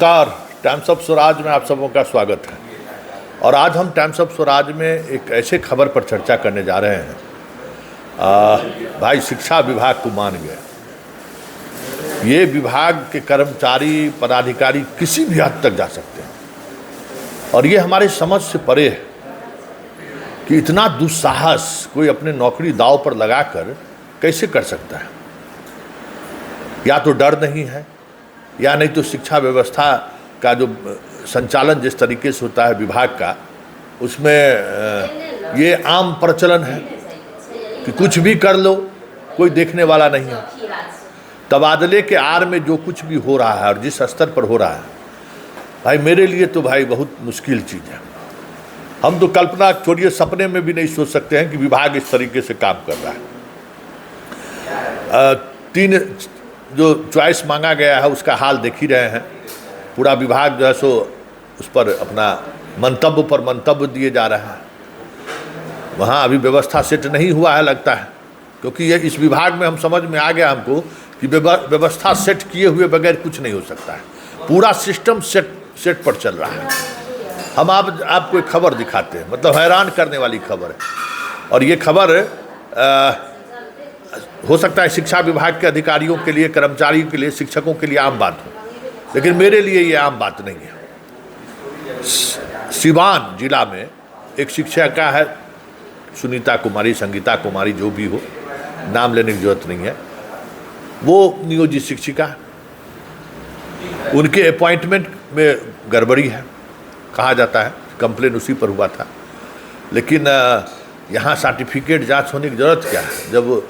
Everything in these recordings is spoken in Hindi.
नमस्कार। टाइम्स ऑफ स्वराज में आप सबों का स्वागत है। और आज हम टाइम्स ऑफ स्वराज में एक ऐसे खबर पर चर्चा करने जा रहे हैं। भाई शिक्षा विभाग को मान गए। ये विभाग के कर्मचारी पदाधिकारी किसी भी हद तक जा सकते हैं और ये हमारे समझ से परे है कि इतना दुस्साहस कोई अपने नौकरी दांव पर लगाकर कैसे कर सकता है। या तो डर नहीं है या नहीं तो शिक्षा व्यवस्था का जो संचालन जिस तरीके से होता है विभाग का, उसमें ये आम प्रचलन है कि कुछ भी कर लो, कोई देखने वाला नहीं है। तबादले के आड़ में जो कुछ भी हो रहा है और जिस स्तर पर हो रहा है, भाई मेरे लिए तो भाई बहुत मुश्किल चीज़ है। हम तो कल्पना छोड़िए, सपने में भी नहीं सोच सकते हैं कि विभाग इस तरीके से काम कर रहा है। 3 जो चॉइस मांगा गया है उसका हाल देख ही रहे हैं। पूरा विभाग जो है सो उस पर अपना मंतव्य पर मंतव्य दिए जा रहा है। वहाँ अभी व्यवस्था सेट नहीं हुआ है लगता है, क्योंकि ये इस विभाग में हम समझ में आ गया हमको कि व्यवस्था सेट किए हुए बगैर कुछ नहीं हो सकता है। पूरा सिस्टम सेट पर चल रहा है। हम आपको एक खबर दिखाते हैं, मतलब हैरान करने वाली खबर है। और ये खबर हो सकता है शिक्षा विभाग के अधिकारियों के लिए, कर्मचारियों के लिए, शिक्षकों के लिए आम बात हो, लेकिन मेरे लिए ये आम बात नहीं है। सिवान जिला में एक शिक्षिका है, सुनीता कुमारी, संगीता कुमारी, जो भी हो, नाम लेने की जरूरत नहीं है। वो नियोजित शिक्षिका, उनके अपॉइंटमेंट में गड़बड़ी है कहा जाता है। कंप्लेन उसी पर हुआ था, लेकिन यहाँ सर्टिफिकेट जांच होने की ज़रूरत क्या है। जब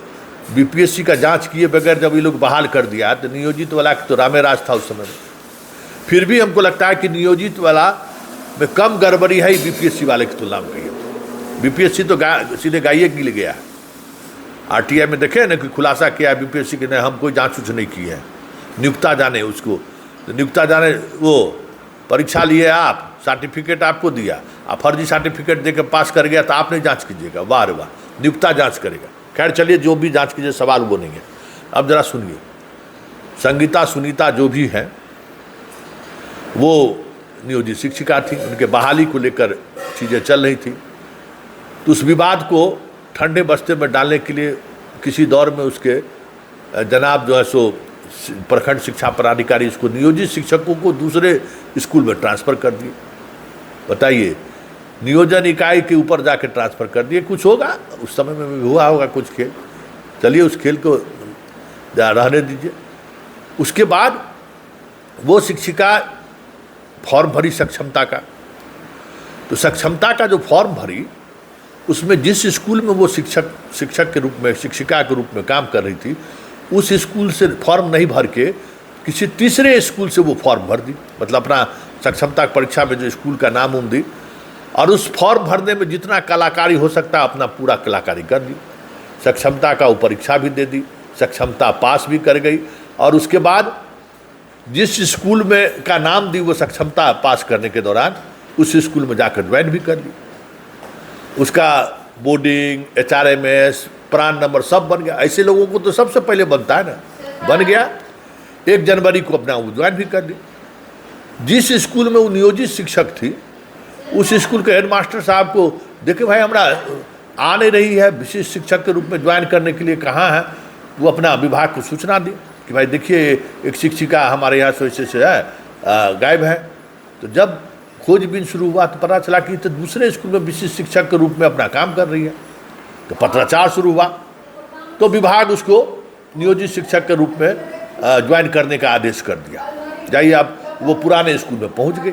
बीपीएससी का जांच किए बगैर जब ये लोग बहाल कर दिया तो नियोजित वाला तो रामे राज था उस समय में। फिर भी हमको लगता है कि नियोजित वाला में कम गड़बड़ी है बीपीएससी वाले की तुलना में। बीपीएससी तो सीधे गाइए के लिए गया है। आरटीआई में देखे ना कि खुलासा किया बीपीएससी के, नहीं हम कोई जाँच उच नहीं की है। नियुक्ता जाने उसको, तो नियुक्ता जाने वो परीक्षा लिए आप, सर्टिफिकेट आपको दिया, आप फर्जी सर्टिफिकेट देकर पास कर गया तो आप नहीं जाँच कीजिएगा। वाह रे वाह, नियुक्ता जाँच करेगा। खैर चलिए, जो भी जांच कीजिए, सवाल वो नहीं है। अब जरा सुनिए, संगीता सुनीता जो भी हैं वो नियोजित शिक्षिका थी। उनके बहाली को लेकर चीज़ें चल रही थी, तो उस विवाद को ठंडे बस्ते में डालने के लिए किसी दौर में उसके जनाब जो है सो प्रखंड शिक्षा पदाधिकारी इसको नियोजित शिक्षकों को दूसरे स्कूल में ट्रांसफ़र कर दिए। बताइए, नियोजन इकाई के ऊपर जाके ट्रांसफ़र कर दिए। कुछ होगा उस समय में भी हुआ होगा कुछ खेल, चलिए उस खेल को रहने दीजिए। उसके बाद वो शिक्षिका फॉर्म भरी सक्षमता का, तो सक्षमता का जो फॉर्म भरी, उसमें जिस स्कूल में वो शिक्षक के रूप में, शिक्षिका के रूप में काम कर रही थी, उस स्कूल से फॉर्म नहीं भर के किसी तीसरे स्कूल से वो फॉर्म भर दी। मतलब अपना सक्षमता परीक्षा में जो स्कूल का नाम दी, और उस फॉर्म भरने में जितना कलाकारी हो सकता अपना पूरा कलाकारी कर दी। सक्षमता का वो परीक्षा भी दे दी, सक्षमता पास भी कर गई, और उसके बाद जिस स्कूल में का नाम दी वो सक्षमता पास करने के दौरान उस स्कूल में जाकर ज्वाइन भी कर ली। उसका बोर्डिंग, HRMS, प्रान नंबर सब बन गया। ऐसे लोगों को तो सबसे पहले बनता है ना, बन गया। 1 जनवरी को अपना वो ज्वाइन भी कर ली। जिस स्कूल में वो नियोजित शिक्षक थी, उस स्कूल के हेडमास्टर साहब को देखे, भाई हमारा आ नहीं रही है विशिष्ट शिक्षक के रूप में ज्वाइन करने के लिए, कहाँ है। वो अपना विभाग को सूचना दी कि भाई देखिए एक शिक्षिका हमारे यहाँ से वैसे से है, गायब है। तो जब खोजबीन शुरू हुआ तो पता चला कि तो दूसरे स्कूल में विशिष्ट शिक्षक के रूप में अपना काम कर रही है। तो पत्राचार शुरू हुआ, तो विभाग उसको नियोजित शिक्षक के रूप में ज्वाइन करने का आदेश कर दिया। जाइए, अब वो पुराने स्कूल में पहुँच गई।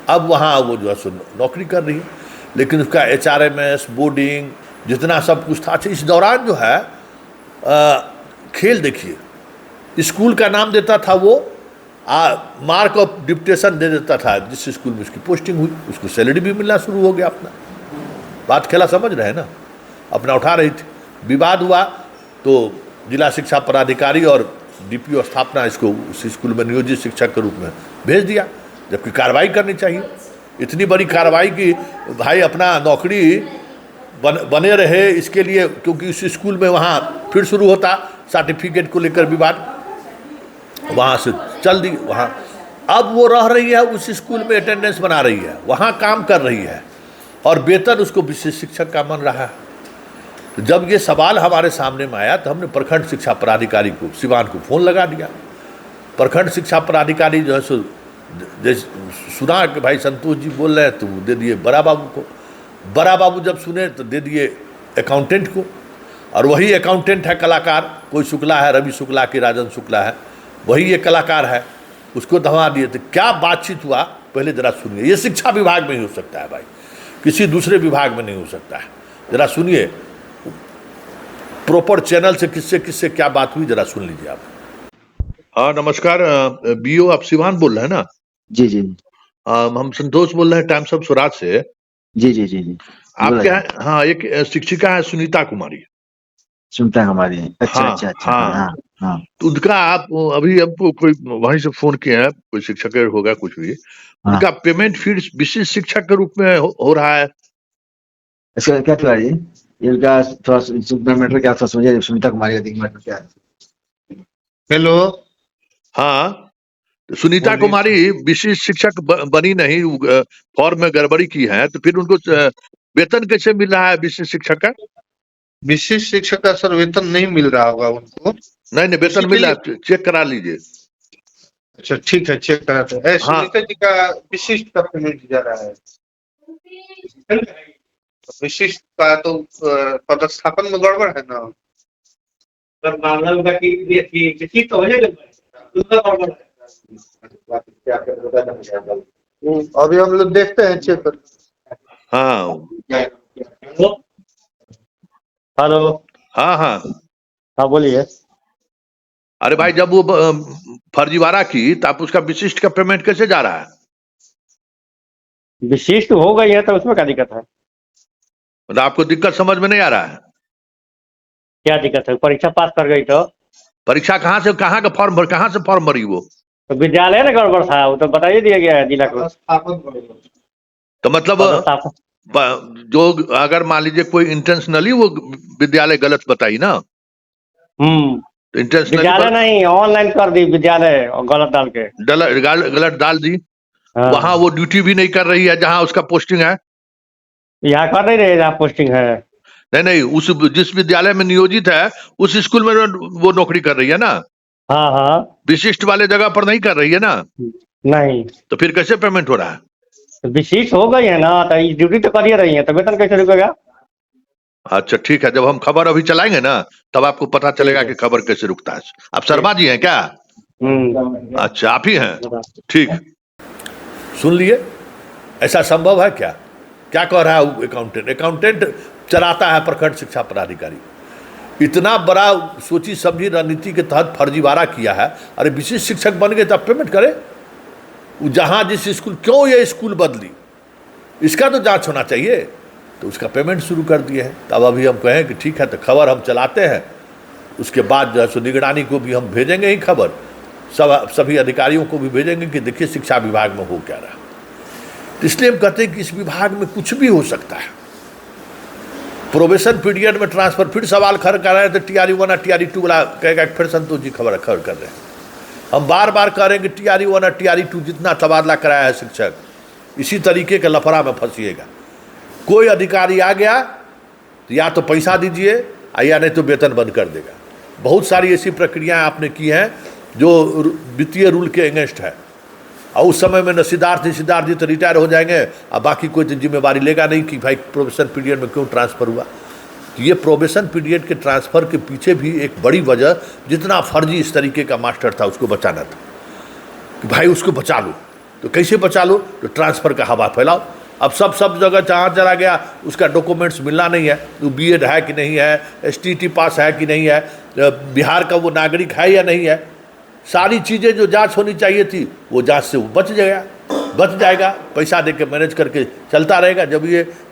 अब वहाँ वो जो है सो नौकरी कर रही है, लेकिन उसका HRMS, बोर्डिंग, जितना सब कुछ था। इस दौरान जो है खेल देखिए, स्कूल का नाम देता था वो, मार्क ऑफ डिप्टेशन दे देता था। जिस स्कूल में उसकी पोस्टिंग हुई उसको सैलरी भी मिलना शुरू हो गया। अपना बात खेला समझ रहे हैं ना, अपना उठा रही थी। विवाद हुआ तो जिला शिक्षा पदाधिकारी और DPO स्थापना इसको उस स्कूल में नियोजित शिक्षक के रूप में भेज दिया, जबकि कार्रवाई करनी चाहिए। इतनी बड़ी कार्रवाई की भाई अपना नौकरी बने रहे इसके लिए, क्योंकि उस स्कूल में वहाँ फिर शुरू होता सर्टिफिकेट को लेकर विवाद, वहाँ से चल दी। वहाँ अब वो रह रही है उस स्कूल में, अटेंडेंस बना रही है, वहाँ काम कर रही है और वेतन उसको विशेष शिक्षक का मिल रहा है। तो जब ये सवाल हमारे सामने में आया तो हमने प्रखंड शिक्षा पदाधिकारी को, सिवान को फ़ोन लगा दिया। प्रखंड शिक्षा पदाधिकारी जो है सो सुना कि भाई संतोष जी बोल रहे हैं, तो दे दिए बड़ा बाबू को। बड़ा बाबू जब सुने तो दे दिए अकाउंटेंट को, और वही अकाउंटेंट है कलाकार, कोई शुक्ला है, रवि शुक्ला की राजन शुक्ला है, वही ये कलाकार है, उसको दवा दिए। तो क्या बातचीत हुआ पहले जरा सुनिए। ये शिक्षा विभाग में ही हो सकता है भाई, किसी दूसरे विभाग में नहीं हो सकता है। जरा सुनिए, प्रॉपर चैनल से किससे किससे क्या बात हुई, जरा सुन लीजिए आप। हाँ नमस्कार, बीओ आप सिवान बोल रहे हैं ना? जी जी हम संतोष बोल रहे हैं, टाइम्स ऑफ स्वराज से। जी जी जी जी आपके यहाँ हाँ एक शिक्षिका है सुनीता कुमारी, सुनता है हमारी। अच्छा हाँ अच्छा अच्छा हाँ, हाँ हाँ तो उनका आप अभी हमको कोई वहीं से फोन किए हैं, कोई शिक्षक होगा कुछ भी, हाँ। उनका पेमेंट फिर विशेष शिक्षक के रूप में हो रहा है। इसका क्या तिवारी जी, इनका थोड़ा मैटर क्या था, समझिए सुनीता कुमारी का मैटर क्या है। हेलो, हाँ, तो सुनीता बोलिए। कुमारी विशेष शिक्षक बनी नहीं, फॉर्म में गड़बड़ी की है, तो फिर उनको वेतन कैसे मिल रहा है विशेष शिक्षक का? विशेष शिक्षक का सर वेतन नहीं मिल रहा होगा उनको। नहीं नहीं, वेतन मिल रहा है, चेक करा लीजिए। अच्छा ठीक है, चेक कराते हैं। हाँ। सुनीता जी का विशिष्ट का पेमेंट जा रहा है। विशिष्ट का तो पदस्थापन में गड़बड़ है ना। अभी हम लोग देखते हैं, चेक कर। हाँ हेलो, हाँ हाँ, हाँ बोलिए। अरे भाई जब वो फर्जीवाड़ा की तो आप उसका विशिष्ट का पेमेंट कैसे जा रहा है? विशिष्ट हो गई है तो उसमें क्या दिक्कत है? मतलब आपको दिक्कत समझ में नहीं आ रहा है? क्या दिक्कत है? परीक्षा पास कर गई तो परीक्षा कहाँ से, कहाँ का फॉर्म भर, कहाँ से फॉर्म भरी वो? तो विद्यालय ना गड़बड़ था, वो तो बता ही दिया गया है जिला को। तो मतलब जो अगर मान लीजिए कोई इंटेंशनली वो विद्यालय गलत बताई ना, तो इंटेंशनली विद्यालय नहीं, ऑनलाइन कर दी विद्यालय और गलत डाल के गलत डाल दी। हाँ। वहां वो ड्यूटी भी नहीं कर रही है जहां उसका पोस्टिंग है। यहाँ कर नहीं रहे जहाँ पोस्टिंग है। नहीं नहीं, उस जिस विद्यालय में नियोजित है उस स्कूल में वो नौकरी कर रही है ना। हाँ हाँ, विशिष्ट वाले जगह पर नहीं कर रही है ना, नहीं तो फिर कैसे पेमेंट हो रहा है? तो विशिष्ट हो गई है ना, तो ड्यूटी तो कर ही रही है, तो वेतन कैसे रुकेगा? अच्छा ठीक है, जब हम खबर अभी चलाएंगे ना तब आपको पता चलेगा कि खबर कैसे रुकता है। आप शर्मा जी हैं क्या? अच्छा आप ही हैं, ठीक। सुन लिए, ऐसा संभव है क्या? क्या कह रहा है अकाउंटेंट? अकाउंटेंट चलाता है प्रखंड शिक्षा पदाधिकारी। इतना बड़ा सोची समझी रणनीति के तहत फर्जीवाड़ा किया है। अरे विशेष शिक्षक बन गए तब पेमेंट करे। जहाँ जिस स्कूल, क्यों ये स्कूल बदली, इसका तो जांच होना चाहिए। तो उसका पेमेंट शुरू कर दिए हैं। तब अभी हम कहें कि ठीक है, तो खबर हम चलाते हैं, उसके बाद जो है सो निगरानी को भी हम भेजेंगे ही खबर, सभी अधिकारियों को भी भेजेंगे कि देखिए शिक्षा विभाग में हो क्या रहा। तो इसलिए हम कहते हैं कि इस विभाग में कुछ भी हो सकता है। प्रोबेशन पीरियड में ट्रांसफर, फिर सवाल खड़ कर रहे हैं तो TRE1 और TRE2 वाला कहेगा फिर संतोष जी खबर कर रहे हैं। हम बार बार कह रहे हैं कि TRE1 और TRE2 जितना तबादला कराया है शिक्षक, इसी तरीके के लफड़ा में फंसिएगा। कोई अधिकारी आ गया तो या तो पैसा दीजिए या नहीं तो वेतन बंद कर देगा। बहुत सारी ऐसी प्रक्रियाएं आपने की हैं जो वित्तीय रूल के अगेंस्ट है, और उस समय में नसीदार जी तो रिटायर हो जाएंगे और बाकी कोई तो जिम्मेवारी लेगा नहीं कि भाई प्रोबेशन पीरियड में क्यों ट्रांसफ़र हुआ। तो ये प्रोबेशन पीरियड के ट्रांसफ़र के पीछे भी एक बड़ी वजह, जितना फर्जी इस तरीके का मास्टर था उसको बचाना था कि भाई उसको बचा लो। तो कैसे बचा लो? तो ट्रांसफ़र का हवा फैलाओ। अब सब जगह जहाँ चला गया उसका डॉक्यूमेंट्स मिलना नहीं है, वो B.Ed है कि नहीं है, STT पास है कि नहीं है, बिहार का वो नागरिक है या नहीं है, सारी चीज़ें जो जांच होनी चाहिए थी वो जांच से वो बच जाएगा, पैसा दे के मैनेज करके चलता रहेगा। जब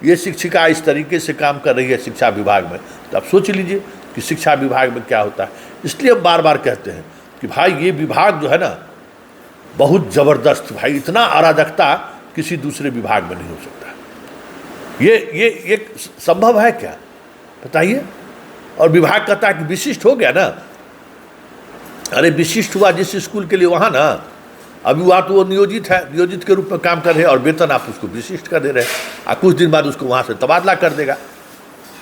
ये शिक्षिका इस तरीके से काम कर रही है शिक्षा विभाग में, तो आप सोच लीजिए कि शिक्षा विभाग में क्या होता है। इसलिए हम बार बार कहते हैं कि भाई ये विभाग जो है ना बहुत ज़बरदस्त, भाई इतना अराजकता किसी दूसरे विभाग में नहीं हो सकता। ये संभव है क्या, बताइए? और विभाग कहता है कि विशिष्ट हो गया ना। अरे विशिष्ट हुआ जिस स्कूल के लिए, वहाँ ना अभी वहाँ तो वो नियोजित है, नियोजित के रूप में काम कर रहे हैं और वेतन आप उसको विशिष्ट कर दे रहे हैं और कुछ दिन बाद उसको वहाँ से तबादला कर देगा।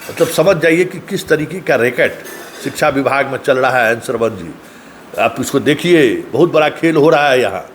मतलब समझ जाइए कि किस तरीके का रैकेट शिक्षा विभाग में चल रहा है। अंशरवन जी, आप इसको देखिए, बहुत बड़ा खेल हो रहा है यहाँ।